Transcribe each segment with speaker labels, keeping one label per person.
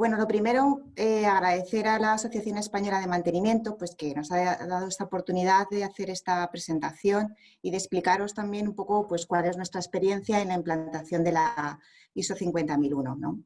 Speaker 1: Bueno, lo primero, agradecer a la Asociación Española de Mantenimiento pues, que nos ha dado esta oportunidad de hacer esta presentación y de explicaros también un poco pues, cuál es nuestra experiencia en la implantación de la ISO 50001, ¿no?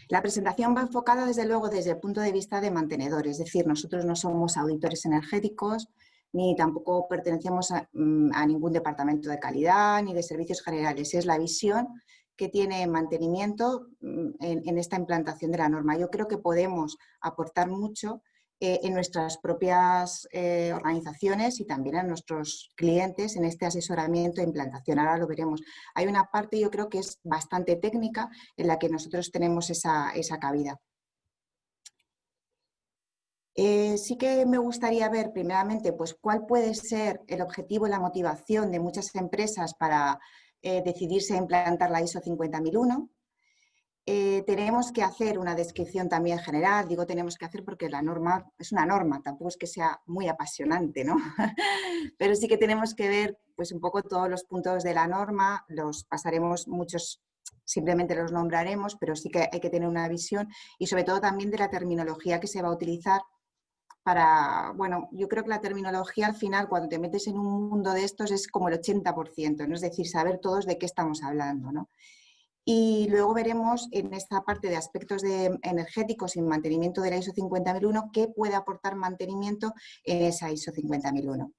Speaker 1: La presentación va enfocada desde luego desde el punto de vista de mantenedores, es decir, nosotros no somos auditores energéticos ni tampoco pertenecemos a ningún departamento de calidad ni de servicios generales, es la visión que tiene mantenimiento en esta implantación de la norma. Yo creo que podemos aportar mucho en nuestras propias organizaciones y también a nuestros clientes en este asesoramiento e implantación. Ahora lo veremos. Hay una parte, yo creo que es bastante técnica, en la que nosotros tenemos esa cabida. Sí que me gustaría ver primeramente pues, cuál puede ser el objetivo y la motivación de muchas empresas para decidirse a implantar la ISO 50001. Tenemos que hacer una descripción también general, digo tenemos que hacer porque la norma es una norma, tampoco es que sea muy apasionante, ¿no? Pero sí que tenemos que ver pues, un poco todos los puntos de la norma, los pasaremos muchos, simplemente los nombraremos, pero sí que hay que tener una visión y sobre todo también de la terminología que se va a utilizar para, bueno, yo creo que la terminología al final cuando te metes en un mundo de estos es como el 80%, ¿no? Es decir, saber todos de qué estamos hablando, ¿no? Y luego veremos en esta parte de aspectos energéticos y mantenimiento de la ISO 50001 qué puede aportar mantenimiento en esa ISO 50001.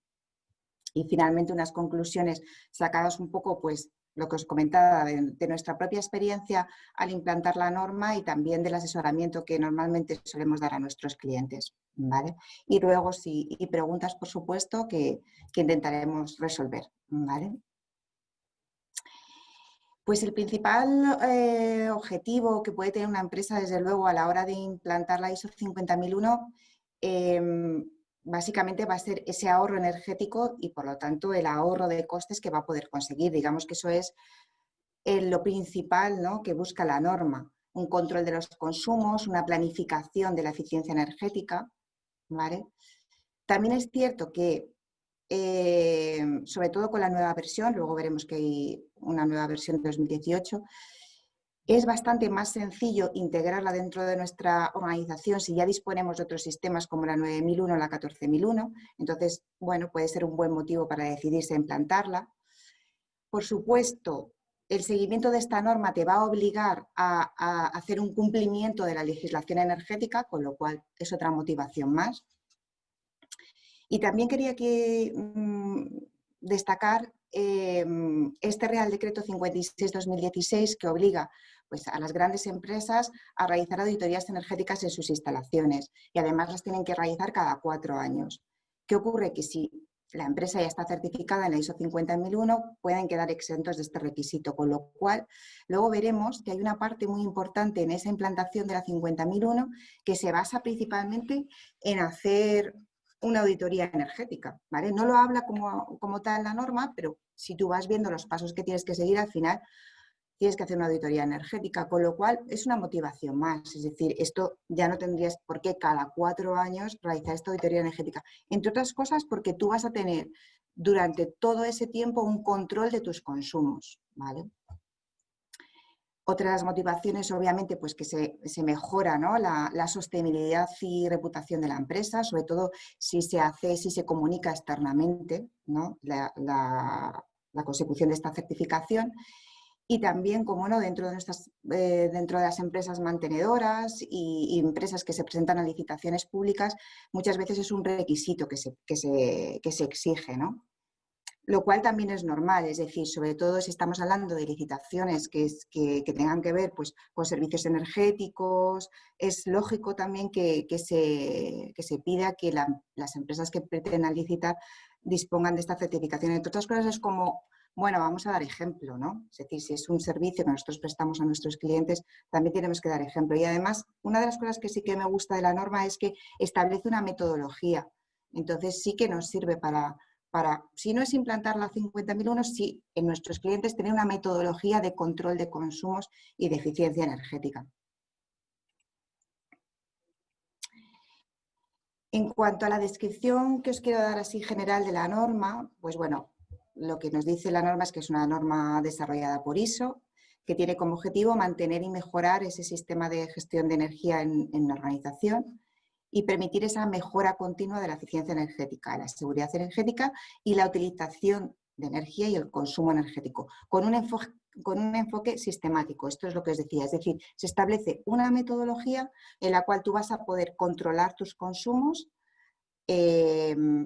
Speaker 1: Y finalmente unas conclusiones sacadas un poco, pues, lo que os comentaba de nuestra propia experiencia al implantar la norma y también del asesoramiento que normalmente solemos dar a nuestros clientes, ¿vale? Y luego, y preguntas, por supuesto, que intentaremos resolver, ¿vale? Pues el principal objetivo que puede tener una empresa, desde luego, a la hora de implantar la ISO 50001, básicamente va a ser ese ahorro energético y, por lo tanto, el ahorro de costes que va a poder conseguir. Digamos que eso es lo principal, ¿no?, que busca la norma. Un control de los consumos, una planificación de la eficiencia energética, ¿vale? También es cierto que sobre todo con la nueva versión, luego veremos que hay una nueva versión de 2018, es bastante más sencillo integrarla dentro de nuestra organización si ya disponemos de otros sistemas como la 9001 o la 14001. Entonces, bueno, puede ser un buen motivo para decidirse a implantarla. Por supuesto, el seguimiento de esta norma te va a obligar a hacer un cumplimiento de la legislación energética, con lo cual es otra motivación más. Y también quería destacar este Real Decreto 56/2016 que obliga pues, a las grandes empresas a realizar auditorías energéticas en sus instalaciones y además las tienen que realizar cada 4 años. ¿Qué ocurre? Que si la empresa ya está certificada en la ISO 50001 pueden quedar exentos de este requisito, con lo cual luego veremos que hay una parte muy importante en esa implantación de la 50001 que se basa principalmente en hacer una auditoría energética, ¿vale? No lo habla como tal la norma, pero si tú vas viendo los pasos que tienes que seguir, al final tienes que hacer una auditoría energética, con lo cual es una motivación más. Es decir, esto ya no tendrías por qué cada 4 años realizar esta auditoría energética. Entre otras cosas porque tú vas a tener durante todo ese tiempo un control de tus consumos, ¿vale? Otras motivaciones, obviamente, pues que se mejora, ¿no?, la sostenibilidad y reputación de la empresa, sobre todo si se comunica externamente, ¿no?, la consecución de esta certificación. Y también, como no, dentro de las empresas mantenedoras y empresas que se presentan a licitaciones públicas, muchas veces es un requisito que se exige, ¿no? Lo cual también es normal, es decir, sobre todo si estamos hablando de licitaciones que tengan que ver pues, con servicios energéticos, es lógico también que se pida que las empresas que pretendan licitar dispongan de esta certificación. Entre otras cosas es como, bueno, vamos a dar ejemplo, ¿no? Es decir, si es un servicio que nosotros prestamos a nuestros clientes, también tenemos que dar ejemplo. Y además, una de las cosas que sí que me gusta de la norma es que establece una metodología. Entonces sí que nos sirve para, si no es implantar la 50001, sí en nuestros clientes tener una metodología de control de consumos y de eficiencia energética. En cuanto a la descripción que os quiero dar así general de la norma, pues bueno, lo que nos dice la norma es que es una norma desarrollada por ISO, que tiene como objetivo mantener y mejorar ese sistema de gestión de energía en la organización y permitir esa mejora continua de la eficiencia energética, la seguridad energética y la utilización de energía y el consumo energético, con un enfoque sistemático. Esto es lo que os decía, es decir, se establece una metodología en la cual tú vas a poder controlar tus consumos,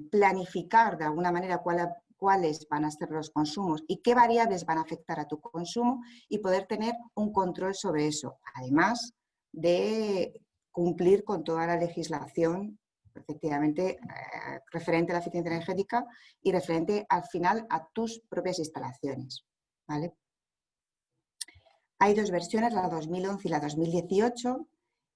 Speaker 1: planificar de alguna manera cuáles van a ser los consumos y qué variables van a afectar a tu consumo y poder tener un control sobre eso, además de cumplir con toda la legislación efectivamente referente a la eficiencia energética y referente al final a tus propias instalaciones, ¿vale? Hay dos versiones, la 2011 y la 2018,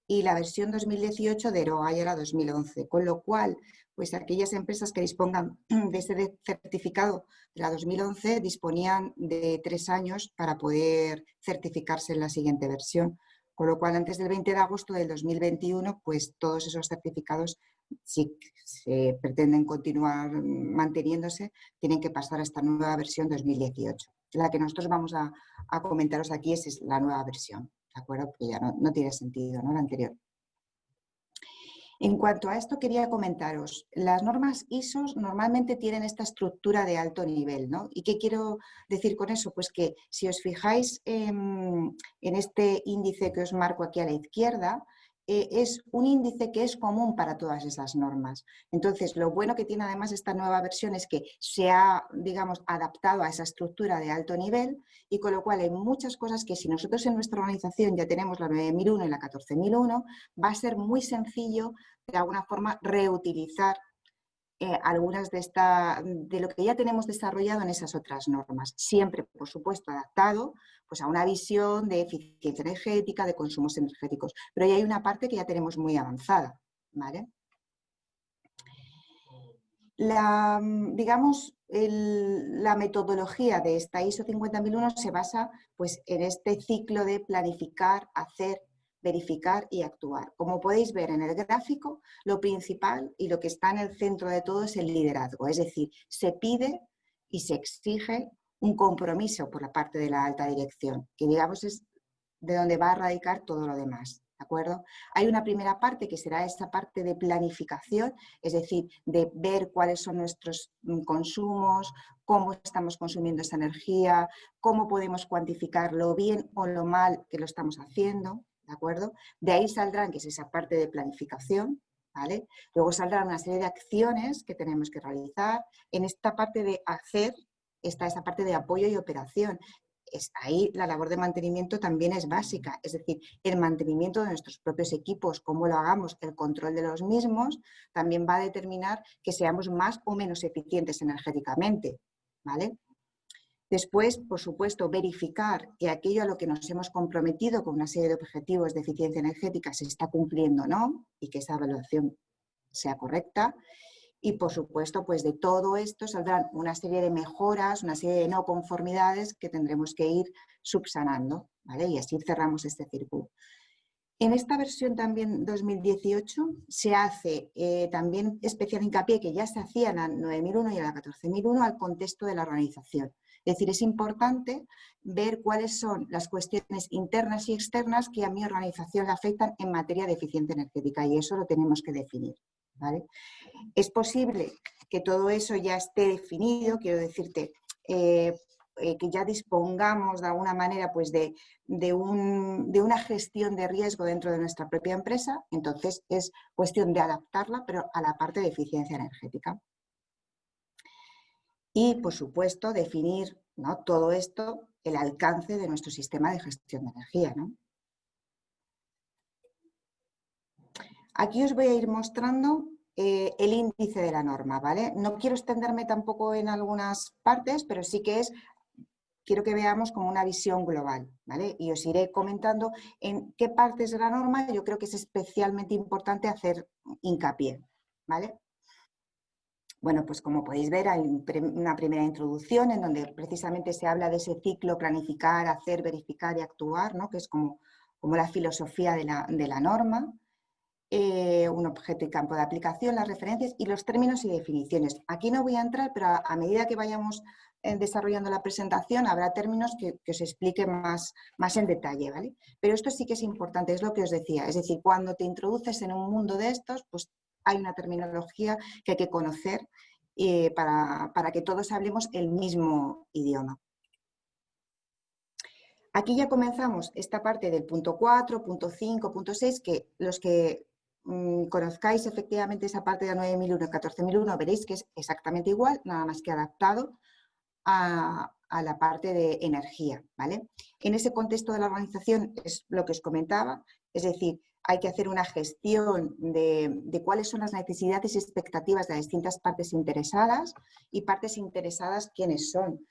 Speaker 1: y la versión 2018 deroga ya la 2011, con lo cual, pues aquellas empresas que dispongan de ese certificado de la 2011 disponían de 3 años para poder certificarse en la siguiente versión, con lo cual antes del 20 de agosto del 2021, pues todos esos certificados, si se pretenden continuar manteniéndose, tienen que pasar a esta nueva versión 2018. La que nosotros vamos a comentaros aquí es la nueva versión, ¿de acuerdo? Porque ya no tiene sentido, ¿no?, la anterior. En cuanto a esto, quería comentaros, las normas ISO normalmente tienen esta estructura de alto nivel, ¿no? ¿Y qué quiero decir con eso? Pues que si os fijáis en este índice que os marco aquí a la izquierda, es un índice que es común para todas esas normas. Entonces, lo bueno que tiene además esta nueva versión es que se ha, digamos, adaptado a esa estructura de alto nivel y con lo cual hay muchas cosas que si nosotros en nuestra organización ya tenemos la 9001 y la 14001, va a ser muy sencillo de alguna forma reutilizar algunas de lo que ya tenemos desarrollado en esas otras normas, siempre, por supuesto, adaptado pues, a una visión de eficiencia energética, de consumos energéticos, pero ahí hay una parte que ya tenemos muy avanzada, ¿vale? La metodología de esta ISO 50001 se basa pues, en este ciclo de planificar, hacer, verificar y actuar. Como podéis ver en el gráfico, lo principal y lo que está en el centro de todo es el liderazgo, es decir, se pide y se exige un compromiso por la parte de la alta dirección, que digamos es de donde va a radicar todo lo demás. ¿De acuerdo? Hay una primera parte que será esta parte de planificación, es decir, de ver cuáles son nuestros consumos, cómo estamos consumiendo esa energía, cómo podemos cuantificar lo bien o lo mal que lo estamos haciendo, ¿de acuerdo? De ahí saldrán, que es esa parte de planificación, ¿vale? Luego saldrán una serie de acciones que tenemos que realizar. En esta parte de hacer está esa parte de apoyo y operación. Ahí la labor de mantenimiento también es básica, es decir, el mantenimiento de nuestros propios equipos, cómo lo hagamos, el control de los mismos, también va a determinar que seamos más o menos eficientes energéticamente, ¿vale? Después, por supuesto, verificar que aquello a lo que nos hemos comprometido con una serie de objetivos de eficiencia energética se está cumpliendo o no y que esa evaluación sea correcta. Y, por supuesto, pues de todo esto saldrán una serie de mejoras, una serie de no conformidades que tendremos que ir subsanando, ¿vale? Y así cerramos este círculo. En esta versión también 2018 se hace también especial hincapié, que ya se hacía en la 9001 y en la 14001, al contexto de la organización. Es decir, es importante ver cuáles son las cuestiones internas y externas que a mi organización le afectan en materia de eficiencia energética y eso lo tenemos que definir, ¿vale? Es posible que todo eso ya esté definido, quiero decirte, que ya dispongamos de alguna manera pues de una gestión de riesgo dentro de nuestra propia empresa, entonces es cuestión de adaptarla, pero a la parte de eficiencia energética. Y, por supuesto, definir, ¿no?, todo esto, el alcance de nuestro sistema de gestión de energía, ¿no? Aquí os voy a ir mostrando el índice de la norma, ¿vale? No quiero extenderme tampoco en algunas partes, pero sí que quiero que veamos como una visión global, ¿vale? Y os iré comentando en qué partes de la norma yo creo que es especialmente importante hacer hincapié, ¿vale? Bueno, pues como podéis ver hay una primera introducción en donde precisamente se habla de ese ciclo planificar, hacer, verificar y actuar, ¿no?, que es como la filosofía de la norma. Un objeto y campo de aplicación, las referencias y los términos y definiciones. Aquí no voy a entrar, pero a medida que vayamos desarrollando la presentación, habrá términos que os explique más en detalle, ¿vale? Pero esto sí que es importante, es lo que os decía. Es decir, cuando te introduces en un mundo de estos, pues hay una terminología que hay que conocer para que todos hablemos el mismo idioma. Aquí ya comenzamos esta parte del punto 4, punto 5, punto 6, que los que conozcáis efectivamente esa parte de 9001 y 14001 veréis que es exactamente igual, nada más que adaptado a la parte de energía, ¿vale? En ese contexto de la organización es lo que os comentaba, es decir, hay que hacer una gestión de cuáles son las necesidades y expectativas de las distintas partes interesadas y partes interesadas, ¿quiénes son?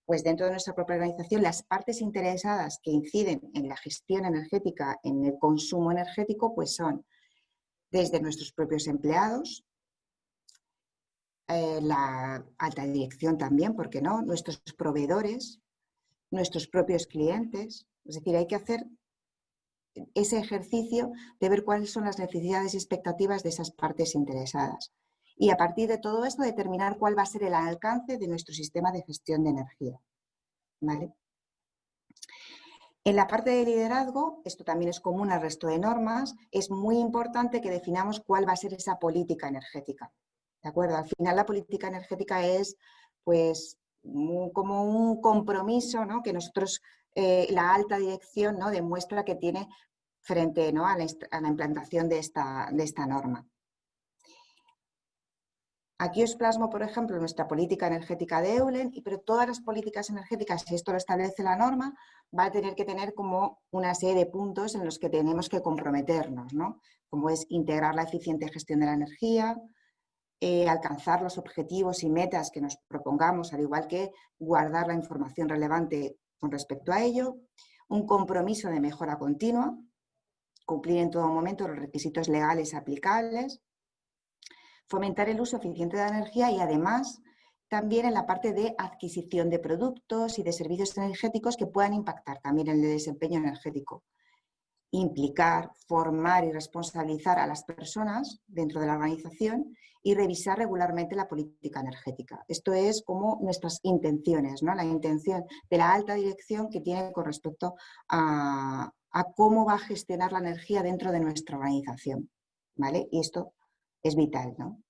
Speaker 1: Pues dentro de nuestra propia organización, las partes interesadas que inciden en la gestión energética, en el consumo energético, pues son desde nuestros propios empleados, la alta dirección también, ¿por qué no? Nuestros proveedores, nuestros propios clientes. Es decir, hay que hacer ese ejercicio de ver cuáles son las necesidades y expectativas de esas partes interesadas. Y a partir de todo esto, determinar cuál va a ser el alcance de nuestro sistema de gestión de energía, ¿vale? En la parte de liderazgo, esto también es común al resto de normas, es muy importante que definamos cuál va a ser esa política energética. ¿De acuerdo? Al final la política energética es pues como un compromiso, ¿no?, que nosotros, la alta dirección, ¿no?, demuestra que tiene frente, ¿no?, a la implantación de esta norma. Aquí os plasmo, por ejemplo, nuestra política energética de Eulen, pero todas las políticas energéticas, si esto lo establece la norma, va a tener que tener como una serie de puntos en los que tenemos que comprometernos, ¿no? Como es integrar la eficiente gestión de la energía, alcanzar los objetivos y metas que nos propongamos, al igual que guardar la información relevante con respecto a ello, un compromiso de mejora continua, cumplir en todo momento los requisitos legales aplicables, fomentar el uso eficiente de la energía y además también en la parte de adquisición de productos y de servicios energéticos que puedan impactar también en el desempeño energético. Implicar, formar y responsabilizar a las personas dentro de la organización y revisar regularmente la política energética. Esto es como nuestras intenciones, ¿no? La intención de la alta dirección que tiene con respecto a cómo va a gestionar la energía dentro de nuestra organización, ¿vale? Y esto es vital, ¿no?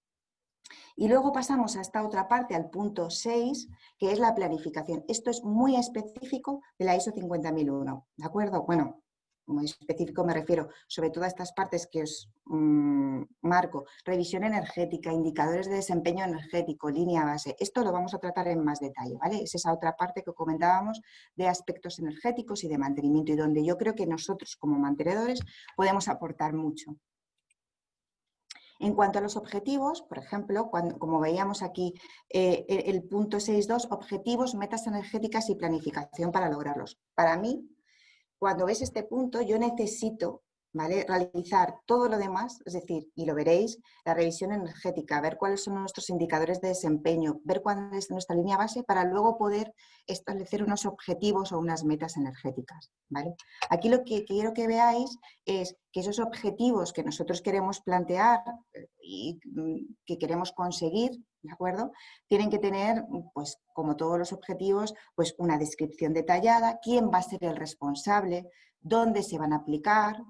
Speaker 1: Y luego pasamos a esta otra parte, al punto 6, que es la planificación. Esto es muy específico de la ISO 50001, ¿de acuerdo? Bueno, muy específico me refiero sobre todo a estas partes que os marco. Revisión energética, indicadores de desempeño energético, línea base. Esto lo vamos a tratar en más detalle, ¿vale? Es esa otra parte que comentábamos de aspectos energéticos y de mantenimiento y donde yo creo que nosotros como mantenedores podemos aportar mucho. En cuanto a los objetivos, por ejemplo, como veíamos aquí, el punto 6.2, objetivos, metas energéticas y planificación para lograrlos. Para mí, cuando ves este punto, yo necesito, ¿vale?, realizar todo lo demás, es decir, y lo veréis, la revisión energética, ver cuáles son nuestros indicadores de desempeño, ver cuál es nuestra línea base para luego poder establecer unos objetivos o unas metas energéticas, ¿vale? Aquí lo que quiero que veáis es que esos objetivos que nosotros queremos plantear y que queremos conseguir, ¿de acuerdo?, tienen que tener, pues como todos los objetivos, pues una descripción detallada, quién va a ser el responsable, dónde se van a aplicar,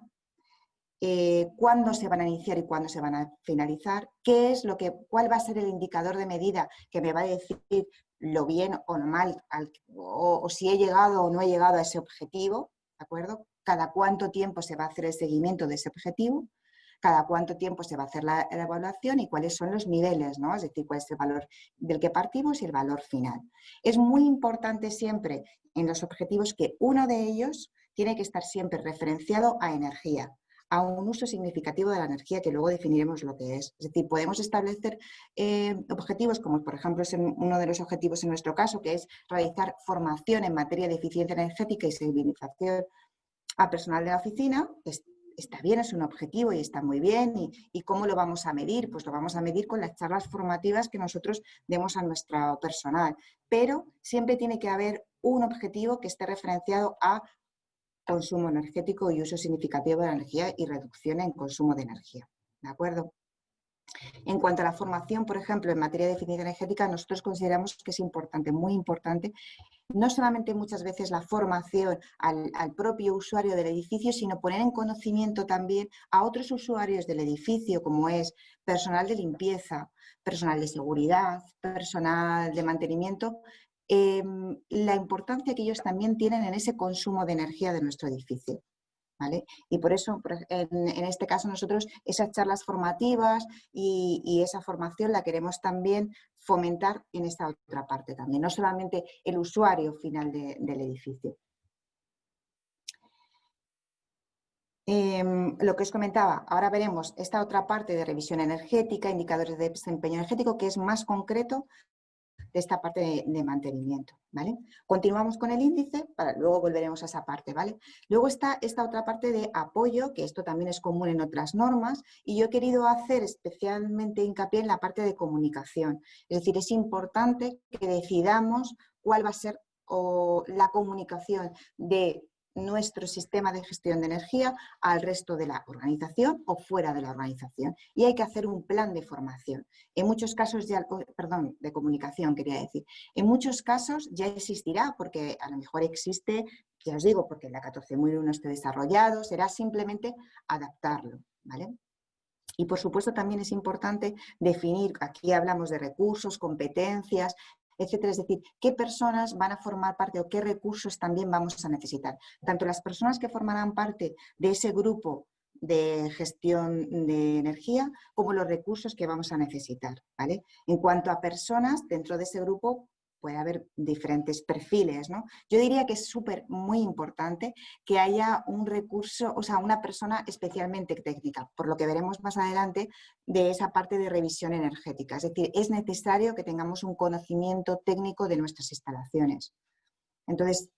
Speaker 1: cuándo se van a iniciar y cuándo se van a finalizar, cuál va a ser el indicador de medida que me va a decir lo bien o no mal, o si he llegado o no he llegado a ese objetivo, ¿de acuerdo? Cada cuánto tiempo se va a hacer el seguimiento de ese objetivo, cada cuánto tiempo se va a hacer la evaluación y cuáles son los niveles, ¿no? Es decir, cuál es el valor del que partimos y el valor final. Es muy importante siempre en los objetivos que uno de ellos tiene que estar siempre referenciado a energía, a un uso significativo de la energía que luego definiremos lo que es. Es decir, podemos establecer objetivos como, por ejemplo, es uno de los objetivos en nuestro caso, que es realizar formación en materia de eficiencia energética y sensibilización a personal de la oficina. Está bien, es un objetivo y está muy bien. ¿Y cómo lo vamos a medir? Pues lo vamos a medir con las charlas formativas que nosotros demos a nuestro personal. Pero siempre tiene que haber un objetivo que esté referenciado a consumo energético y uso significativo de la energía y reducción en consumo de energía. ¿De acuerdo? En cuanto a la formación, por ejemplo, en materia de eficiencia energética, nosotros consideramos que es importante, muy importante, no solamente muchas veces la formación al propio usuario del edificio, sino poner en conocimiento también a otros usuarios del edificio, como es personal de limpieza, personal de seguridad, personal de mantenimiento, la importancia que ellos también tienen en ese consumo de energía de nuestro edificio. ¿Vale? Y por eso, en este caso, nosotros esas charlas formativas y esa formación la queremos también fomentar en esta otra parte también, no solamente el usuario final del edificio. Lo que os comentaba, ahora veremos esta otra parte de revisión energética, indicadores de desempeño energético, que es más concreto de esta parte de mantenimiento, ¿vale? Continuamos con el índice, luego volveremos a esa parte, ¿vale? Luego está esta otra parte de apoyo, que esto también es común en otras normas, y yo he querido hacer especialmente hincapié en la parte de comunicación. Es decir, es importante que decidamos cuál va a ser la comunicación de nuestro sistema de gestión de energía al resto de la organización o fuera de la organización. Y hay que hacer un plan de formación. En muchos casos ya, perdón, de comunicación quería decir, en muchos casos ya existirá, porque a lo mejor existe, ya os digo, porque la 14.001 esté desarrollado, será simplemente adaptarlo, ¿vale? Y por supuesto también es importante definir, aquí hablamos de recursos, competencias, etcétera, es decir, qué personas van a formar parte o qué recursos también vamos a necesitar. Tanto las personas que formarán parte de ese grupo de gestión de energía como los recursos que vamos a necesitar, ¿vale? En cuanto a personas, dentro de ese grupo puede haber diferentes perfiles, ¿no? Yo diría que es muy importante que haya un recurso, o sea, una persona especialmente técnica, por lo que veremos más adelante de esa parte de revisión energética. Es decir, es necesario que tengamos un conocimiento técnico de nuestras instalaciones. Entonces,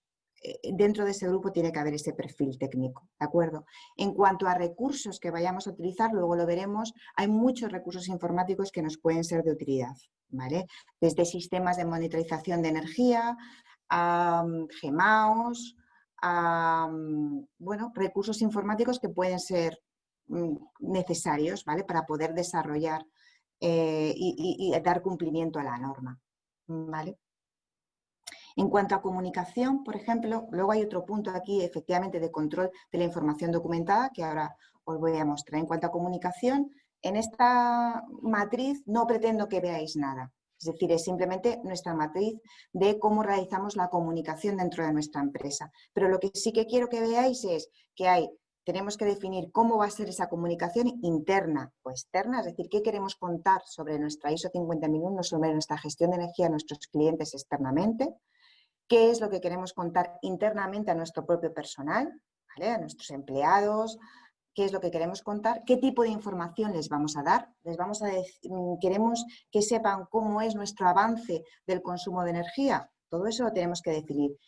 Speaker 1: dentro de ese grupo tiene que haber ese perfil técnico, ¿de acuerdo? En cuanto a recursos que vayamos a utilizar, luego lo veremos, hay muchos recursos informáticos que nos pueden ser de utilidad, ¿vale? Desde sistemas de monitorización de energía, a GEMAOS, a, bueno, recursos informáticos que pueden ser necesarios, ¿vale? Para poder desarrollar y dar cumplimiento a la norma, ¿vale? En cuanto a comunicación, por ejemplo, luego hay otro punto aquí, efectivamente, de control de la información documentada, que ahora os voy a mostrar. En cuanto a comunicación, en esta matriz no pretendo que veáis nada. Es decir, es simplemente nuestra matriz de cómo realizamos la comunicación dentro de nuestra empresa. Pero lo que sí que quiero que veáis es que tenemos que definir cómo va a ser esa comunicación interna o externa, es decir, qué queremos contar sobre nuestra ISO 50001, sobre nuestra gestión de energía a nuestros clientes externamente, qué es lo que queremos contar internamente a nuestro propio personal, ¿vale? A nuestros empleados, qué es lo que queremos contar, qué tipo de información les vamos a dar, queremos que sepan cómo es nuestro avance del consumo de energía, todo eso lo tenemos que definir.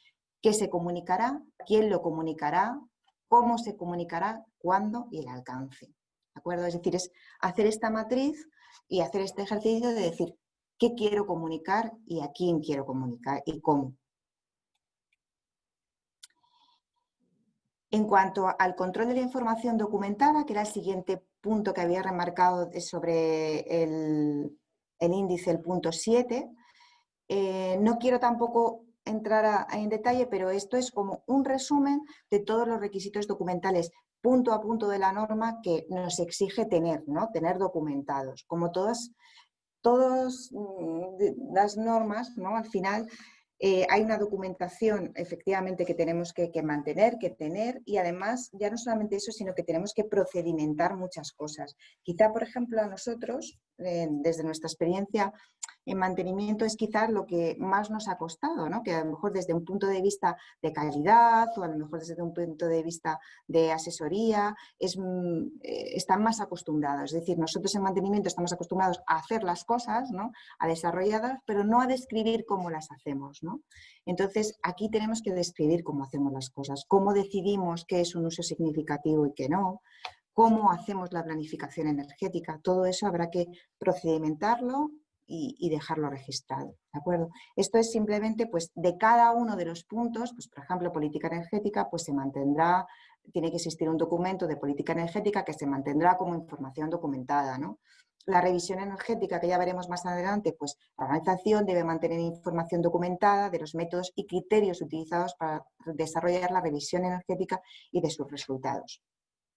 Speaker 1: ¿Qué se comunicará? ¿Quién lo comunicará? ¿Cómo se comunicará? ¿Cuándo? Y el alcance. ¿De acuerdo? Es decir, es hacer esta matriz y hacer este ejercicio de decir qué quiero comunicar y a quién quiero comunicar y cómo. En cuanto al control de la información documentada, que era el siguiente punto que había remarcado sobre el índice, el punto 7, no quiero tampoco entrar en detalle, pero esto es como un resumen de todos los requisitos documentales punto a punto de la norma que nos exige tener, ¿no? Tener documentados. Como todas las normas, ¿no? Al final hay una documentación efectivamente que tenemos que mantener, que tener, y además ya no solamente eso, sino que tenemos que procedimentar muchas cosas. Quizá, por ejemplo, a nosotros, desde nuestra experiencia en mantenimiento, es quizás lo que más nos ha costado, ¿no? Que a lo mejor desde un punto de vista de calidad o a lo mejor desde un punto de vista de asesoría están más acostumbrados. Es decir, nosotros en mantenimiento estamos acostumbrados a hacer las cosas, ¿no? A desarrollarlas, pero no a describir cómo las hacemos, ¿no? Entonces, aquí tenemos que describir cómo hacemos las cosas, cómo decidimos qué es un uso significativo y qué no, cómo hacemos la planificación energética. Todo eso habrá que procedimentarlo y dejarlo registrado, ¿de acuerdo? Esto es simplemente, pues, de cada uno de los puntos, pues, por ejemplo, política energética, pues se mantendrá, tiene que existir un documento de política energética que se mantendrá como información documentada, ¿no? La revisión energética, que ya veremos más adelante, pues la organización debe mantener información documentada de los métodos y criterios utilizados para desarrollar la revisión energética y de sus resultados,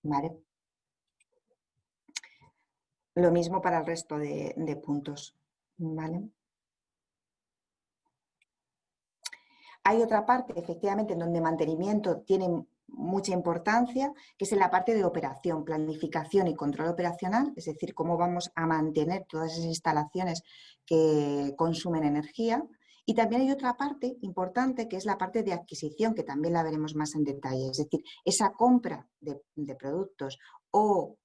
Speaker 1: ¿vale? Lo mismo para el resto de puntos, ¿vale? Hay otra parte, efectivamente, en donde mantenimiento tiene mucha importancia, que es en la parte de operación, planificación y control operacional, es decir, cómo vamos a mantener todas esas instalaciones que consumen energía. Y también hay otra parte importante, que es la parte de adquisición, que también la veremos más en detalle, es decir, esa compra de productos o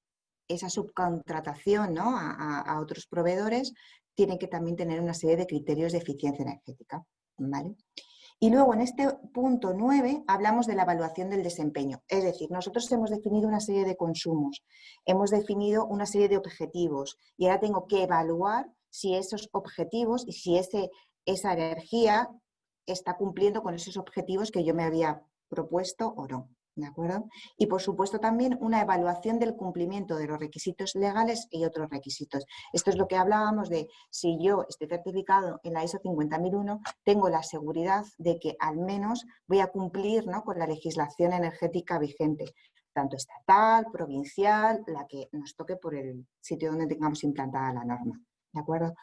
Speaker 1: esa subcontratación, ¿no?, a otros proveedores, tiene que también tener una serie de criterios de eficiencia energética, ¿vale? Y luego en este punto 9 hablamos de la evaluación del desempeño. Es decir, nosotros hemos definido una serie de consumos, hemos definido una serie de objetivos y ahora tengo que evaluar si esos objetivos y si esa energía está cumpliendo con esos objetivos que yo me había propuesto o no. ¿De acuerdo? Y por supuesto también una evaluación del cumplimiento de los requisitos legales y otros requisitos. Esto es lo que hablábamos de si yo estoy certificado en la ISO 50001, tengo la seguridad de que al menos voy a cumplir, ¿no?, con la legislación energética vigente, tanto estatal, provincial, la que nos toque por el sitio donde tengamos implantada la norma. ¿De acuerdo?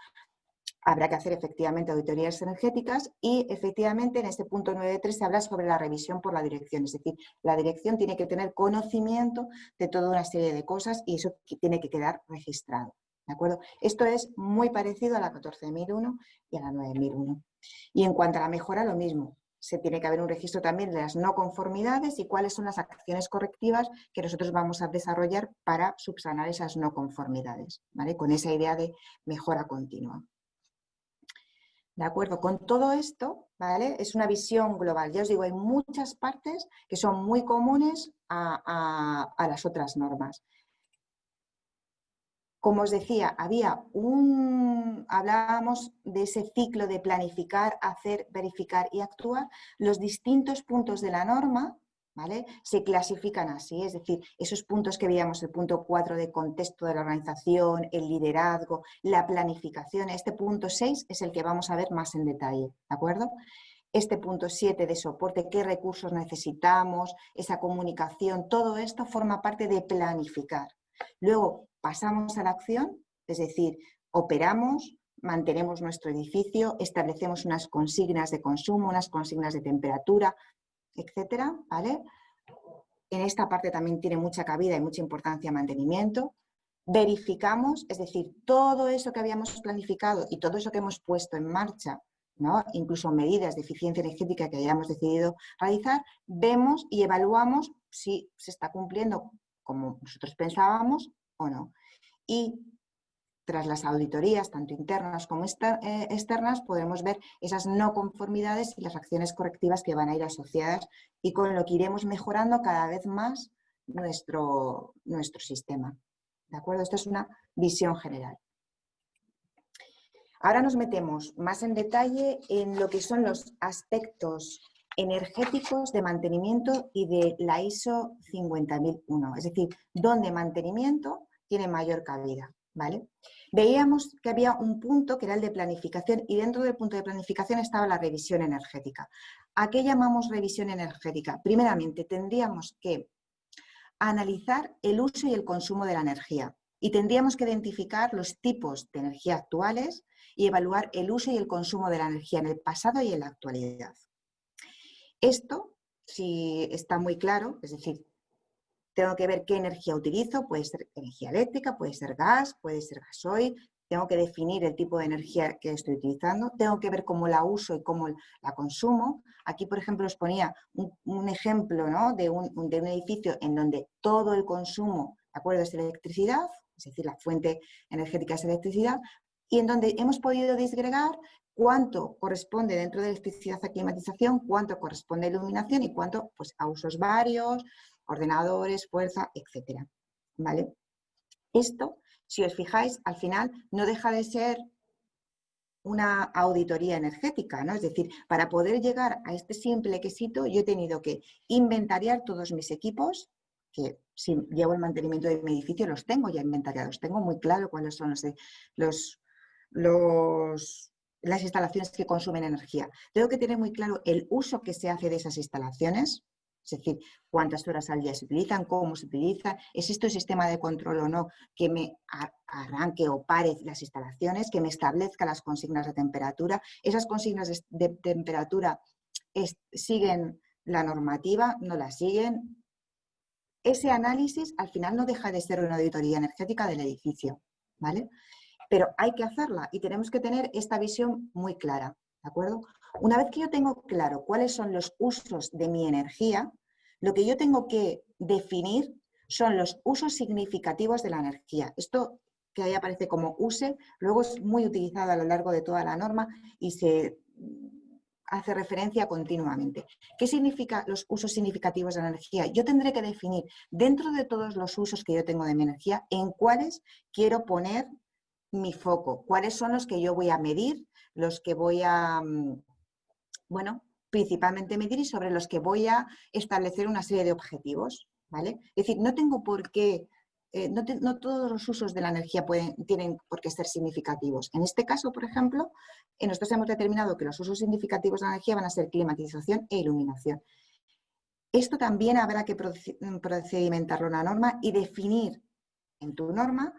Speaker 1: Habrá que hacer efectivamente auditorías energéticas y efectivamente en este punto 9.3 se habla sobre la revisión por la dirección, es decir, la dirección tiene que tener conocimiento de toda una serie de cosas y eso tiene que quedar registrado, ¿de acuerdo? Esto es muy parecido a la 14.001 y a la 9.001. Y en cuanto a la mejora, lo mismo. Se tiene que haber un registro también de las no conformidades y cuáles son las acciones correctivas que nosotros vamos a desarrollar para subsanar esas no conformidades, ¿vale? Con esa idea de mejora continua. ¿De acuerdo? Con todo esto, ¿vale?, es una visión global. Ya os digo, hay muchas partes que son muy comunes a las otras normas. Como os decía, hablábamos de ese ciclo de planificar, hacer, verificar y actuar. Los distintos puntos de la norma, ¿vale?, se clasifican así, es decir, esos puntos que veíamos, el punto 4 de contexto de la organización, el liderazgo, la planificación, este punto 6 es el que vamos a ver más en detalle, ¿de acuerdo? Este punto 7 de soporte, qué recursos necesitamos, esa comunicación, todo esto forma parte de planificar. Luego pasamos a la acción, es decir, operamos, mantenemos nuestro edificio, establecemos unas consignas de consumo, unas consignas de temperatura, etcétera, ¿vale? En esta parte también tiene mucha cabida y mucha importancia mantenimiento. Verificamos, es decir, todo eso que habíamos planificado y todo eso que hemos puesto en marcha, ¿no?, incluso medidas de eficiencia energética que hayamos decidido realizar, vemos y evaluamos si se está cumpliendo como nosotros pensábamos o no. Y tras las auditorías, tanto internas como externas, podremos ver esas no conformidades y las acciones correctivas que van a ir asociadas y con lo que iremos mejorando cada vez más nuestro sistema. ¿De acuerdo? Esto es una visión general. Ahora nos metemos más en detalle en lo que son los aspectos energéticos de mantenimiento y de la ISO 50001, es decir, donde mantenimiento tiene mayor cabida, ¿vale? Veíamos que había un punto que era el de planificación y dentro del punto de planificación estaba la revisión energética. ¿A qué llamamos revisión energética? Primeramente, tendríamos que analizar el uso y el consumo de la energía y tendríamos que identificar los tipos de energía actuales y evaluar el uso y el consumo de la energía en el pasado y en la actualidad. Esto, si está muy claro, es decir, tengo que ver qué energía utilizo, puede ser energía eléctrica, puede ser gas, puede ser gasoil, tengo que definir el tipo de energía que estoy utilizando, tengo que ver cómo la uso y cómo la consumo. Aquí, por ejemplo, os ponía un ejemplo, ¿no?, de un edificio en donde todo el consumo, ¿de acuerdo?, es electricidad, es decir, la fuente energética es electricidad, y en donde hemos podido disgregar cuánto corresponde dentro de electricidad a climatización, cuánto corresponde a iluminación y cuánto, pues, a usos varios, ordenadores, fuerza, etcétera, ¿vale? Esto, si os fijáis, al final no deja de ser una auditoría energética, ¿no? Es decir, para poder llegar a este simple quesito yo he tenido que inventariar todos mis equipos, que si llevo el mantenimiento de mi edificio, los tengo ya inventariados, tengo muy claro cuáles son las instalaciones que consumen energía. Tengo que tener muy claro el uso que se hace de esas instalaciones, es decir, cuántas horas al día se utilizan, cómo se utilizan, existe un sistema de control o no que me arranque o pare las instalaciones, que me establezca las consignas de temperatura. Esas consignas de temperatura siguen la normativa, no la siguen. Ese análisis al final no deja de ser una auditoría energética del edificio, ¿vale? Pero hay que hacerla y tenemos que tener esta visión muy clara, ¿de acuerdo? Una vez que yo tengo claro cuáles son los usos de mi energía, lo que yo tengo que definir son los usos significativos de la energía. Esto que ahí aparece como use, luego es muy utilizado a lo largo de toda la norma y se hace referencia continuamente. ¿Qué significa los usos significativos de la energía? Yo tendré que definir dentro de todos los usos que yo tengo de mi energía en cuáles quiero poner mi foco, cuáles son los que yo voy a medir, los que voy a, bueno, principalmente medir y sobre los que voy a establecer una serie de objetivos, ¿vale? Es decir, no tengo por qué, no todos los usos de la energía tienen por qué ser significativos. En este caso, por ejemplo, nosotros hemos determinado que los usos significativos de la energía van a ser climatización e iluminación. Esto también habrá que procedimentarlo en la norma y definir en tu norma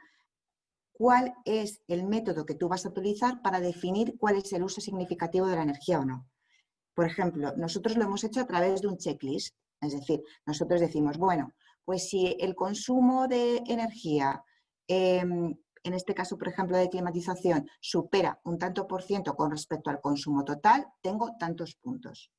Speaker 1: cuál es el método que tú vas a utilizar para definir cuál es el uso significativo de la energía o no. Por ejemplo, nosotros lo hemos hecho a través de un checklist, es decir, nosotros decimos, bueno, pues si el consumo de energía, en este caso, por ejemplo, de climatización, supera un tanto por ciento con respecto al consumo total, tengo tantos puntos.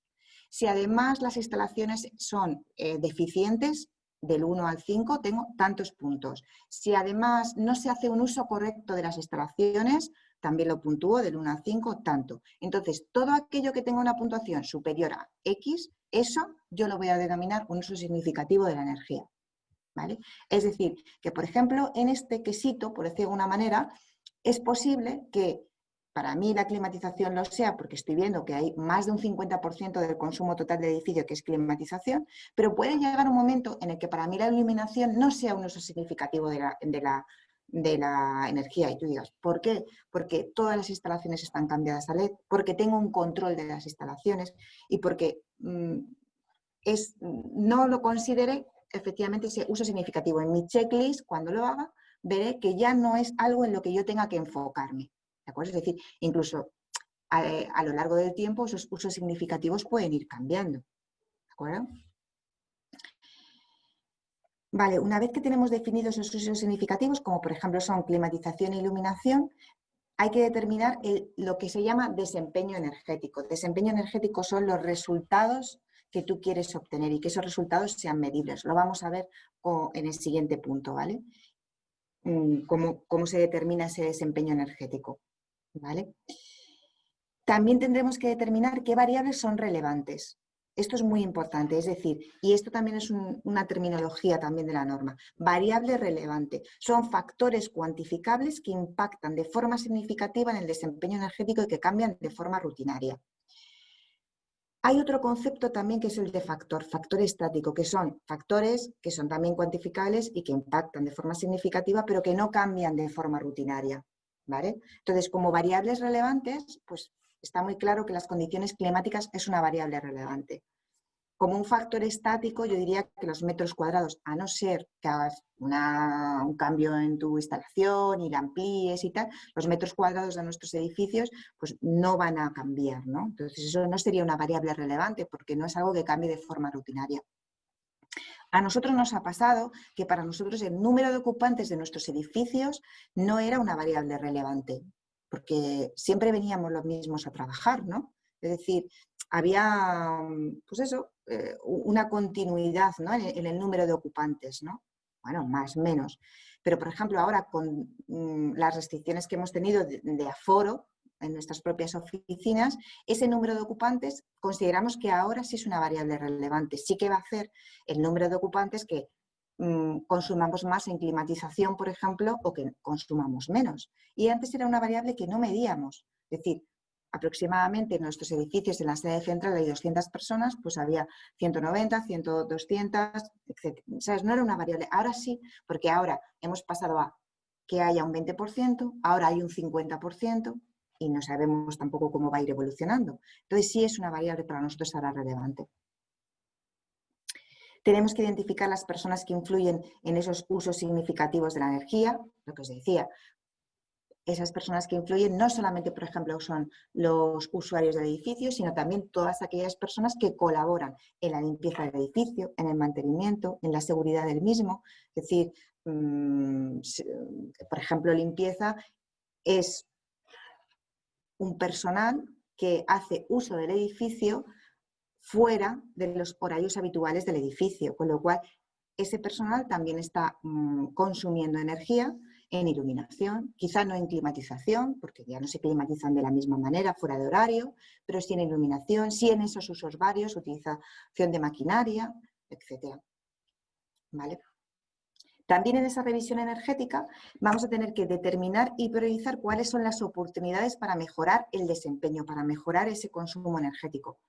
Speaker 1: Si además las instalaciones son deficientes, del 1 al 5 tengo tantos puntos. Si además no se hace un uso correcto de las instalaciones, también lo puntúo del 1 al 5 tanto. Entonces, todo aquello que tenga una puntuación superior a X, eso yo lo voy a denominar un uso significativo de la energía, ¿vale? Es decir, que por ejemplo, en este quesito, por decir de alguna manera, es posible que para mí la climatización lo sea porque estoy viendo que hay más de un 50% del consumo total del edificio que es climatización, pero puede llegar un momento en el que para mí la iluminación no sea un uso significativo de la energía. Y tú digas, ¿por qué? Porque todas las instalaciones están cambiadas a LED, porque tengo un control de las instalaciones y porque no lo consideré efectivamente ese uso significativo. En mi checklist, cuando lo haga, veré que ya no es algo en lo que yo tenga que enfocarme. ¿De acuerdo? Es decir, incluso a lo largo del tiempo esos usos significativos pueden ir cambiando. ¿De acuerdo? Vale, una vez que tenemos definidos esos usos significativos, como por ejemplo son climatización e iluminación, hay que determinar lo que se llama desempeño energético. Desempeño energético son los resultados que tú quieres obtener y que esos resultados sean medibles. Lo vamos a ver en el siguiente punto, ¿vale? Cómo se determina ese desempeño energético, ¿vale? También tendremos que determinar qué variables son relevantes. Esto es muy importante, es decir, y esto también es una terminología también de la norma. Variable relevante son factores cuantificables que impactan de forma significativa en el desempeño energético y que cambian de forma rutinaria. Hay otro concepto también que es el de factor estático, que son factores que son también cuantificables y que impactan de forma significativa, pero que no cambian de forma rutinaria, ¿vale? Entonces, como variables relevantes, pues está muy claro que las condiciones climáticas es una variable relevante. Como un factor estático, yo diría que los metros cuadrados, a no ser que hagas un cambio en tu instalación y la amplíes y tal, los metros cuadrados de nuestros edificios pues no van a cambiar, ¿no? Entonces eso no sería una variable relevante porque no es algo que cambie de forma rutinaria. A nosotros nos ha pasado que para nosotros el número de ocupantes de nuestros edificios no era una variable relevante, porque siempre veníamos los mismos a trabajar, ¿no? Es decir, había, pues eso, una continuidad, ¿no? en el número de ocupantes, ¿no? Bueno, más o menos. Pero, por ejemplo, ahora con las restricciones que hemos tenido de aforo en nuestras propias oficinas, ese número de ocupantes consideramos que ahora sí es una variable relevante. Sí que va a hacer el número de ocupantes que consumamos más en climatización, por ejemplo, o que consumamos menos. Y antes era una variable que no medíamos. Es decir, aproximadamente en nuestros edificios en la sede central hay 200 personas, pues había 190, 100, 200, etc. ¿Sabes? No era una variable. Ahora sí, porque ahora hemos pasado a que haya un 20%, ahora hay un 50% y no sabemos tampoco cómo va a ir evolucionando. Entonces sí es una variable para nosotros ahora relevante. Tenemos que identificar las personas que influyen en esos usos significativos de la energía, lo que os decía. Esas personas que influyen no solamente, por ejemplo, son los usuarios del edificio, sino también todas aquellas personas que colaboran en la limpieza del edificio, en el mantenimiento, en la seguridad del mismo. Es decir, por ejemplo, limpieza es un personal que hace uso del edificio fuera de los horarios habituales del edificio, con lo cual ese personal también está consumiendo energía en iluminación, quizá no en climatización, porque ya no se climatizan de la misma manera fuera de horario, pero sí en iluminación, sí en esos usos varios, utilización de maquinaria, etc. ¿Vale? También en esa revisión energética vamos a tener que determinar y priorizar cuáles son las oportunidades para mejorar el desempeño, para mejorar ese consumo energético.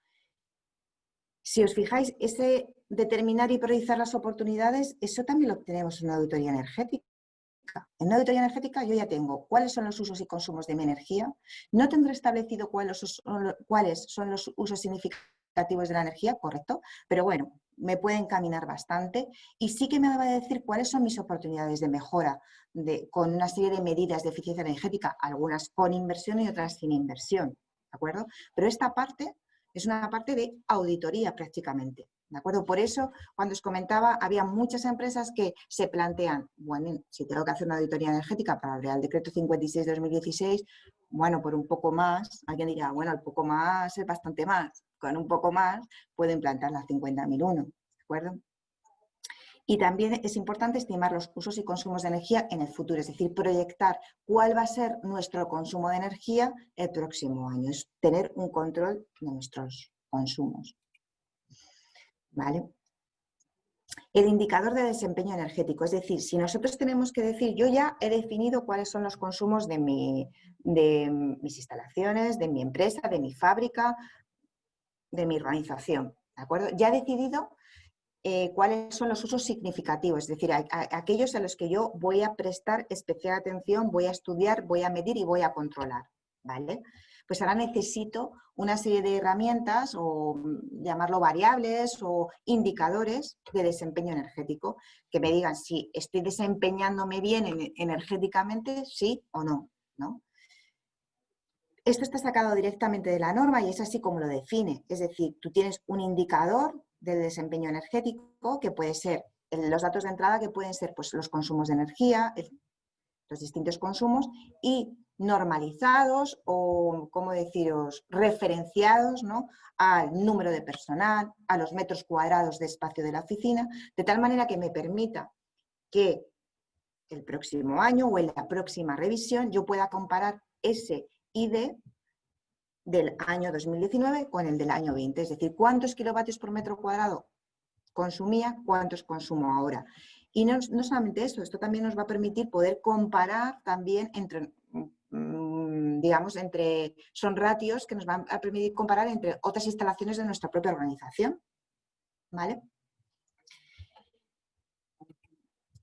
Speaker 1: Si os fijáis, ese determinar y priorizar las oportunidades, eso también lo obtenemos en una auditoría energética. En una auditoría energética yo ya tengo cuáles son los usos y consumos de mi energía, no tendré establecido cuáles son los usos significativos de la energía, correcto, pero bueno, me puede encaminar bastante y sí que me va a decir cuáles son mis oportunidades de mejora con una serie de medidas de eficiencia energética, algunas con inversión y otras sin inversión, ¿de acuerdo? Pero esta parte es una parte de auditoría prácticamente. ¿De acuerdo? Por eso, cuando os comentaba, había muchas empresas que se plantean, bueno, si tengo que hacer una auditoría energética para el Real Decreto 56/2016, bueno, por un poco más, alguien dirá, bueno, el poco más es bastante más, con un poco más puedo implantar la 50.001, ¿de acuerdo? Y también es importante estimar los usos y consumos de energía en el futuro, es decir, proyectar cuál va a ser nuestro consumo de energía el próximo año, es tener un control de nuestros consumos. ¿Vale? El indicador de desempeño energético, es decir, si nosotros tenemos que decir, yo ya he definido cuáles son los consumos de mis instalaciones, de mi empresa, de mi fábrica, de mi organización, ¿de acuerdo? Ya he decidido cuáles son los usos significativos, es decir, aquellos a los que yo voy a prestar especial atención, voy a estudiar, voy a medir y voy a controlar, ¿vale? Pues ahora necesito una serie de herramientas o llamarlo variables o indicadores de desempeño energético que me digan si estoy desempeñándome bien energéticamente, sí o no, ¿no? Esto está sacado directamente de la norma y es así como lo define. Es decir, tú tienes un indicador del desempeño energético que puede ser los datos de entrada que pueden ser pues, los consumos de energía, los distintos consumos y normalizados o, ¿cómo deciros?, referenciados, ¿no?, al número de personal, a los metros cuadrados de espacio de la oficina, de tal manera que me permita que el próximo año o en la próxima revisión yo pueda comparar ese ID del año 2019 con el del año 20, es decir, cuántos kilovatios por metro cuadrado consumía, cuántos consumo ahora. Y no solamente eso, esto también nos va a permitir poder comparar también entre, digamos, son ratios que nos van a permitir comparar entre otras instalaciones de nuestra propia organización, ¿vale?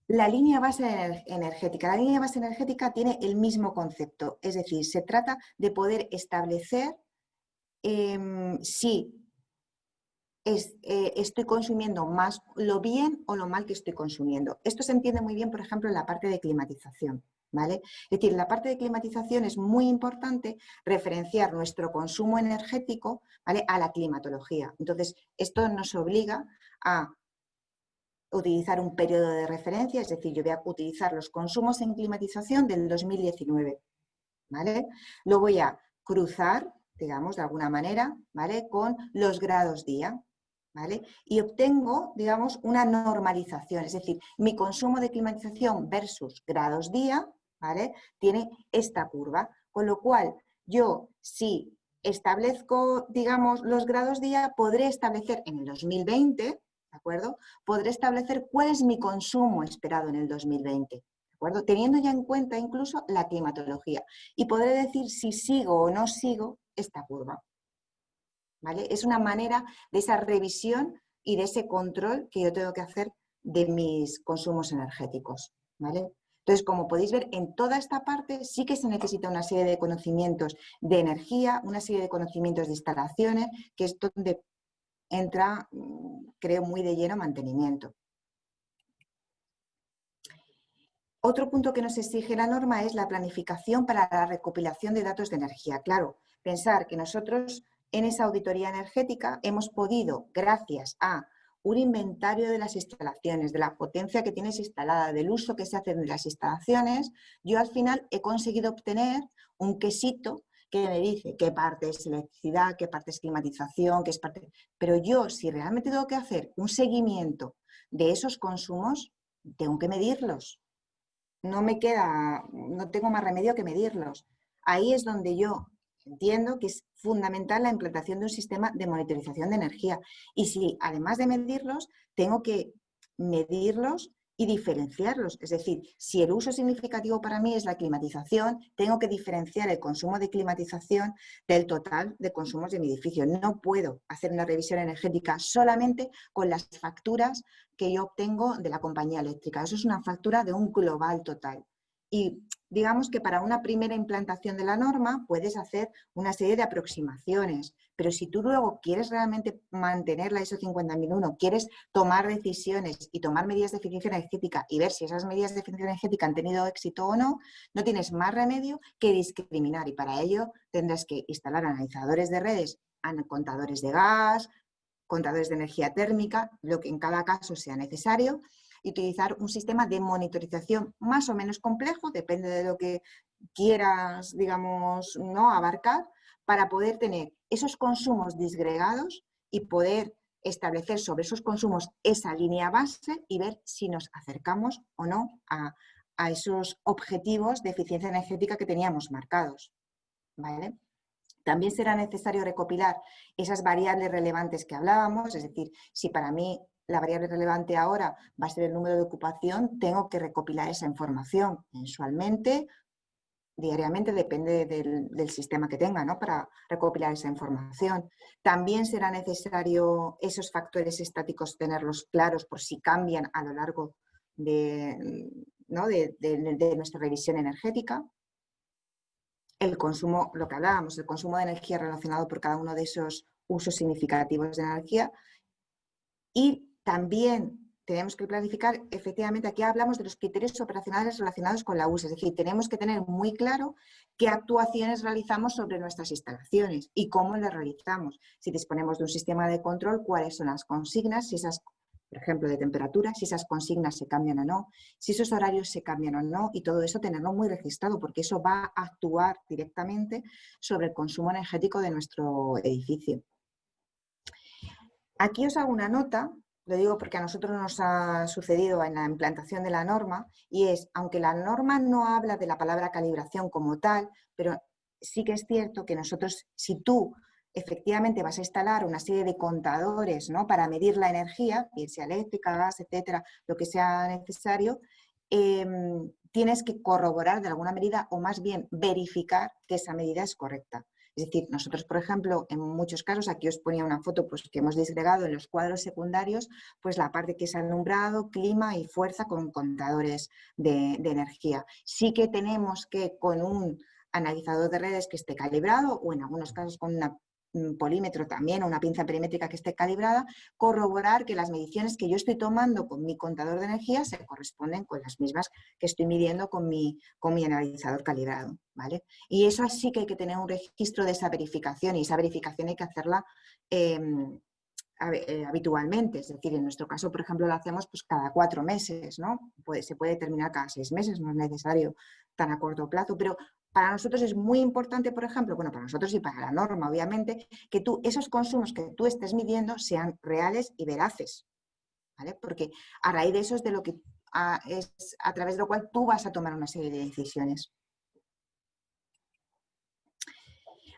Speaker 1: La línea base energética. La línea base energética tiene el mismo concepto, es decir, se trata de poder establecer si estoy consumiendo más lo bien o lo mal que estoy consumiendo. Esto se entiende muy bien, por ejemplo, en la parte de climatización, ¿vale? Es decir, en la parte de climatización es muy importante referenciar nuestro consumo energético, ¿vale?, a la climatología. Entonces, esto nos obliga a utilizar un periodo de referencia, es decir, yo voy a utilizar los consumos en climatización del 2019, ¿vale? Lo voy a cruzar, digamos, de alguna manera, ¿vale?, con los grados día, ¿vale? Y obtengo, digamos, una normalización, es decir, mi consumo de climatización versus grados día, ¿vale?, tiene esta curva, con lo cual yo, si establezco, digamos, los grados día, podré establecer en el 2020, ¿de acuerdo?, podré establecer cuál es mi consumo esperado en el 2020. ¿De acuerdo? Teniendo ya en cuenta incluso la climatología y podré decir si sigo o no sigo esta curva. ¿Vale? Es una manera de esa revisión y de ese control que yo tengo que hacer de mis consumos energéticos. ¿Vale? Entonces, como podéis ver, en toda esta parte sí que se necesita una serie de conocimientos de energía, una serie de conocimientos de instalaciones, que es donde entra, creo, muy de lleno mantenimiento. Otro punto que nos exige la norma es la planificación para la recopilación de datos de energía. Claro, pensar que nosotros en esa auditoría energética hemos podido, gracias a un inventario de las instalaciones, de la potencia que tienes instalada, del uso que se hace de las instalaciones, yo al final he conseguido obtener un quesito que me dice qué parte es electricidad, qué parte es climatización, qué es parte... Pero yo, si realmente tengo que hacer un seguimiento de esos consumos, tengo que medirlos. No me queda, no tengo más remedio que medirlos. Ahí es donde yo entiendo que es fundamental la implantación de un sistema de monitorización de energía. Y si además de medirlos, tengo que medirlos y diferenciarlos. Es decir, si el uso significativo para mí es la climatización, tengo que diferenciar el consumo de climatización del total de consumos de mi edificio. No puedo hacer una revisión energética solamente con las facturas que yo obtengo de la compañía eléctrica. Eso es una factura de un global total. Y digamos que para una primera implantación de la norma puedes hacer una serie de aproximaciones, pero si tú luego quieres realmente mantener la ISO 50001, quieres tomar decisiones y tomar medidas de eficiencia energética y ver si esas medidas de eficiencia energética han tenido éxito o no, no tienes más remedio que discriminar y para ello tendrás que instalar analizadores de redes, contadores de gas, contadores de energía térmica, lo que en cada caso sea necesario, y utilizar un sistema de monitorización más o menos complejo, depende de lo que quieras, digamos, ¿no?, abarcar, para poder tener esos consumos disgregados y poder establecer sobre esos consumos esa línea base y ver si nos acercamos o no a esos objetivos de eficiencia energética que teníamos marcados, ¿vale? También será necesario recopilar esas variables relevantes que hablábamos, es decir, si para mí la variable relevante ahora va a ser el número de ocupación, tengo que recopilar esa información mensualmente, diariamente, depende del sistema que tenga, ¿no?, para recopilar esa información. También será necesario esos factores estáticos tenerlos claros por si cambian a lo largo de, ¿no?, de nuestra revisión energética. El consumo, lo que hablábamos, el consumo de energía relacionado por cada uno de esos usos significativos de energía. Y también tenemos que planificar, efectivamente, aquí hablamos de los criterios operacionales relacionados con la USA, es decir, tenemos que tener muy claro qué actuaciones realizamos sobre nuestras instalaciones y cómo las realizamos. Si disponemos de un sistema de control, cuáles son las consignas, si esas, por ejemplo, de temperatura, si esas consignas se cambian o no, si esos horarios se cambian o no, y todo eso tenerlo muy registrado, porque eso va a actuar directamente sobre el consumo energético de nuestro edificio. Aquí os hago una nota, lo digo porque a nosotros nos ha sucedido en la implantación de la norma, y es, aunque la norma no habla de la palabra calibración como tal, pero sí que es cierto que nosotros, si tú efectivamente vas a instalar una serie de contadores, ¿no?, para medir la energía, bien sea eléctrica, gas, etcétera, lo que sea necesario, tienes que corroborar de alguna medida o más bien verificar que esa medida es correcta. Es decir, nosotros, por ejemplo, en muchos casos, aquí os ponía una foto pues, que hemos disgregado en los cuadros secundarios, pues la parte que es alumbrado, clima y fuerza con contadores de energía. Sí que tenemos que con un analizador de redes que esté calibrado o en algunos casos con un polímetro también o una pinza perimétrica que esté calibrada, corroborar que las mediciones que yo estoy tomando con mi contador de energía se corresponden con las mismas que estoy midiendo con mi analizador calibrado, ¿vale? Y eso sí que hay que tener un registro de esa verificación y esa verificación hay que hacerla habitualmente, es decir, en nuestro caso, por ejemplo, lo hacemos pues cada 4 meses, ¿no? Se puede terminar cada 6 meses, no es necesario tan a corto plazo, pero para nosotros es muy importante, por ejemplo, bueno, para nosotros y para la norma, obviamente, que esos consumos que tú estés midiendo sean reales y veraces, ¿vale? Porque a raíz de eso es de lo que es a través de lo cual tú vas a tomar una serie de decisiones.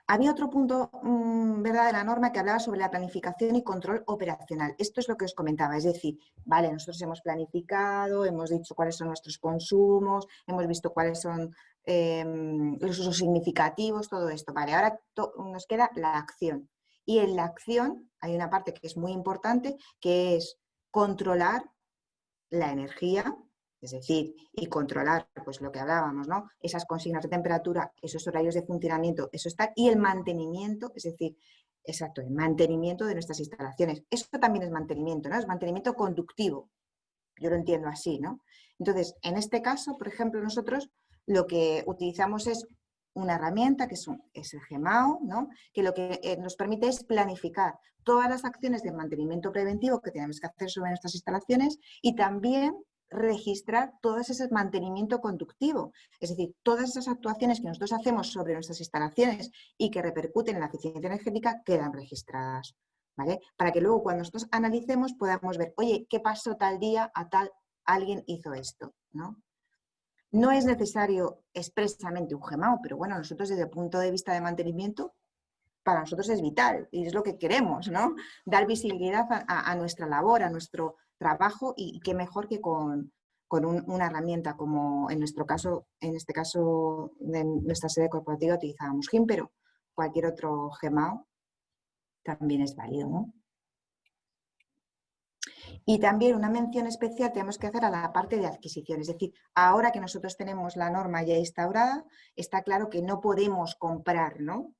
Speaker 1: Había otro punto, ¿verdad?, de la norma que hablaba sobre la planificación y control operacional. Esto es lo que os comentaba, es decir, vale, nosotros hemos planificado, hemos dicho cuáles son nuestros consumos, hemos visto cuáles son los usos significativos, todo esto. Vale, ahora nos queda la acción. Y en la acción hay una parte que es muy importante, que es controlar la energía, es decir, y controlar, pues lo que hablábamos, ¿no? Esas consignas de temperatura, esos horarios de funcionamiento, eso está, y el mantenimiento, es decir, exacto, el mantenimiento de nuestras instalaciones. Eso también es mantenimiento, ¿no? Es mantenimiento conductivo, yo lo entiendo así, ¿no? Entonces, en este caso, por ejemplo, nosotros lo que utilizamos es una herramienta que es el GEMAO, ¿no? Que lo que nos permite es planificar todas las acciones de mantenimiento preventivo que tenemos que hacer sobre nuestras instalaciones y también registrar todo ese mantenimiento conductivo, es decir, todas esas actuaciones que nosotros hacemos sobre nuestras instalaciones y que repercuten en la eficiencia energética quedan registradas, ¿vale? Para que luego cuando nosotros analicemos podamos ver, oye, ¿qué pasó tal día a tal alguien hizo esto, ¿no? No es necesario expresamente un GEMAO, pero bueno, nosotros desde el punto de vista de mantenimiento, para nosotros es vital y es lo que queremos, ¿no? Dar visibilidad a nuestra labor, a nuestro trabajo y qué mejor que con una herramienta como en nuestro caso, en este caso de nuestra sede corporativa utilizábamos GIM, pero cualquier otro GEMAO también es válido, ¿no? Y también una mención especial tenemos que hacer a la parte de adquisición, es decir, ahora que nosotros tenemos la norma ya instaurada, está claro que no podemos comprar, ¿no?,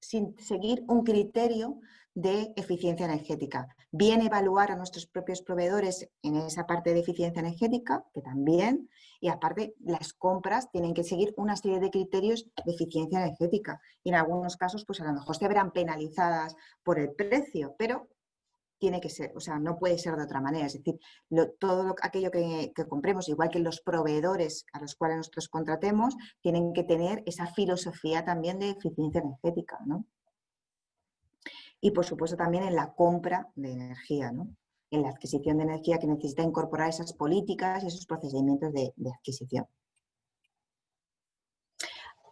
Speaker 1: sin seguir un criterio de eficiencia energética. Bien evaluar a nuestros propios proveedores en esa parte de eficiencia energética, que también, y aparte las compras tienen que seguir una serie de criterios de eficiencia energética. Y en algunos casos, pues a lo mejor se verán penalizadas por el precio, pero tiene que ser, o sea, no puede ser de otra manera. Es decir, todo aquello que compremos, igual que los proveedores a los cuales nosotros contratemos, tienen que tener esa filosofía también de eficiencia energética, ¿no? Y por supuesto también en la compra de energía, ¿no?, en la adquisición de energía, que necesita incorporar esas políticas y esos procedimientos de adquisición.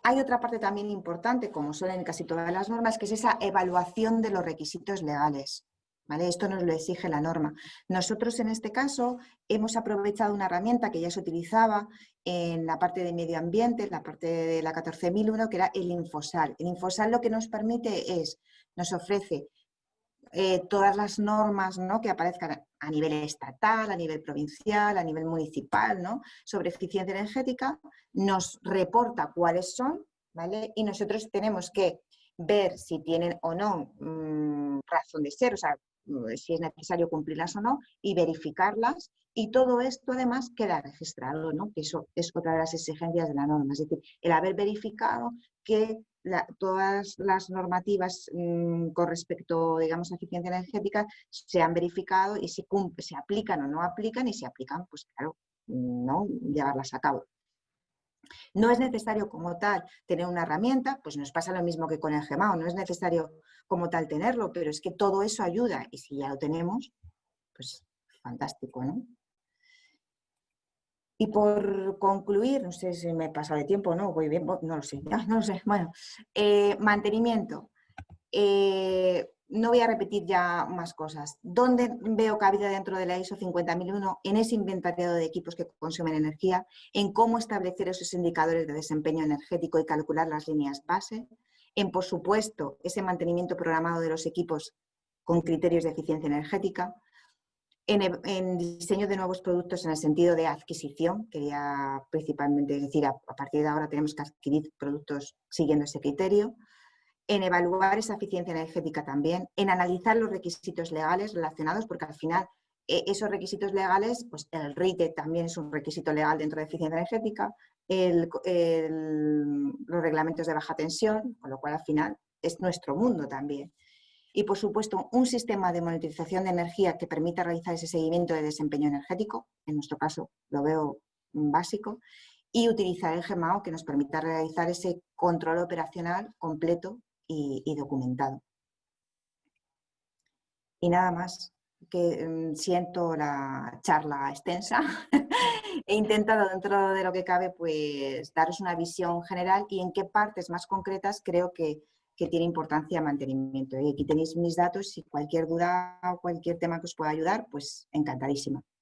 Speaker 1: Hay otra parte también importante, como suele en casi todas las normas, que es esa evaluación de los requisitos legales, ¿vale? Esto nos lo exige la norma. Nosotros en este caso hemos aprovechado una herramienta que ya se utilizaba en la parte de medio ambiente, la parte de la 14.001, que era el Infosal. El Infosal lo que nos permite es, nos ofrece todas las normas, ¿no?, que aparezcan a nivel estatal, a nivel provincial, a nivel municipal, ¿no?, sobre eficiencia energética, nos reporta cuáles son, ¿vale? Y nosotros tenemos que ver si tienen o no razón de ser, o sea, si es necesario cumplirlas o no, y verificarlas. Y todo esto además queda registrado, ¿no?, que eso es otra de las exigencias de la norma, es decir, el haber verificado que todas las normativas con respecto, digamos, a eficiencia energética se han verificado y se aplican o no aplican, y si aplican, pues claro, no llevarlas a cabo. No es necesario como tal tener una herramienta, pues nos pasa lo mismo que con el GEMAO, no es necesario como tal tenerlo, pero es que todo eso ayuda y si ya lo tenemos, pues fantástico, ¿no? Y por concluir, no sé si me he pasado de tiempo, ¿no? Voy bien, no lo sé, no lo sé. Bueno, mantenimiento. No voy a repetir ya más cosas. ¿Dónde veo cabida dentro de la ISO 50001? En ese inventariado de equipos que consumen energía, en cómo establecer esos indicadores de desempeño energético y calcular las líneas base, en, por supuesto, ese mantenimiento programado de los equipos con criterios de eficiencia energética, en diseño de nuevos productos en el sentido de adquisición, quería principalmente decir, a partir de ahora tenemos que adquirir productos siguiendo ese criterio, en evaluar esa eficiencia energética también, en analizar los requisitos legales relacionados, porque al final esos requisitos legales, pues el RITE también es un requisito legal dentro de eficiencia energética, los reglamentos de baja tensión, con lo cual al final es nuestro mundo también. Y, por supuesto, un sistema de monitorización de energía que permita realizar ese seguimiento de desempeño energético, en nuestro caso lo veo básico, y utilizar el GEMAO que nos permita realizar ese control operacional completo y documentado. Y nada más, que siento la charla extensa. He intentado, dentro de lo que cabe, pues daros una visión general y en qué partes más concretas creo que que tiene importancia mantenimiento. Y aquí tenéis mis datos y cualquier duda o cualquier tema que os pueda ayudar, pues encantadísima.